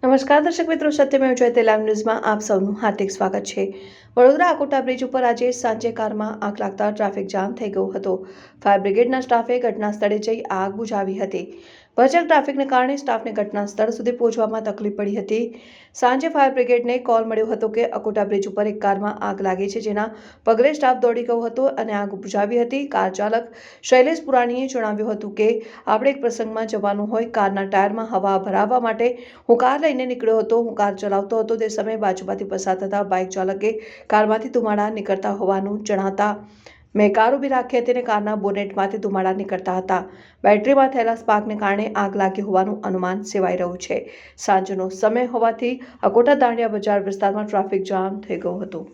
નમસ્કાર દર્શક મિત્રો, સત્યમેવ જયતે લાઈવ ન્યૂઝમાં આપ સૌનું હાર્દિક સ્વાગત છે। વડોદરા આકોટા બ્રિજ ઉપર આજે સાંજે કારમાં આગ લાગતા ટ્રાફિક જામ થઈ ગયો હતો। ફાયર બ્રિગેડના સ્ટાફે ઘટના સ્થળે જઈ આગ બુઝાવી હતી। ભરચક ટ્રાફિકને કારણે સ્ટાફને ઘટના સ્થળ સુધી પહોંચવામાં તકલીફ પડી હતી। સાંજે ફાયર બ્રિગેડને કોલ મળ્યો હતો કે આકોટા બ્રિજ ઉપર એક કારમાં આગ લાગી છે, જેના પગલે સ્ટાફ દોડી ગયો હતો અને આગ બુઝાવી હતી। કાર ચાલક શૈલેષ પુરાણીએ જણાવ્યું હતું કે આપણે એક પ્રસંગમાં જવાનું હોય, કારના ટાયરમાં હવા ભરાવવા માટે હું કાર લઈને નીકળ્યો હતો। હું કાર ચલાવતો હતો તે સમયે બાજુમાંથી પસાર થતા બાઇક ચાલકે કારમાંથી ધુમાડા નીકળતા હોવાનું જણાવતા મેં કાર ઊભી રાખી હતી અને કારના બોનેટમાંથી ધુમાડા નીકળતા હતા। બેટરીમાં થયેલા સ્પાર્કને કારણે આગ લાગી હોવાનું અનુમાન સેવાઈ રહ્યું છે। સાંજનો સમય હોવાથી આકોટા દાંડિયા બજાર વિસ્તારમાં ટ્રાફિક જામ થઈ ગયો હતો।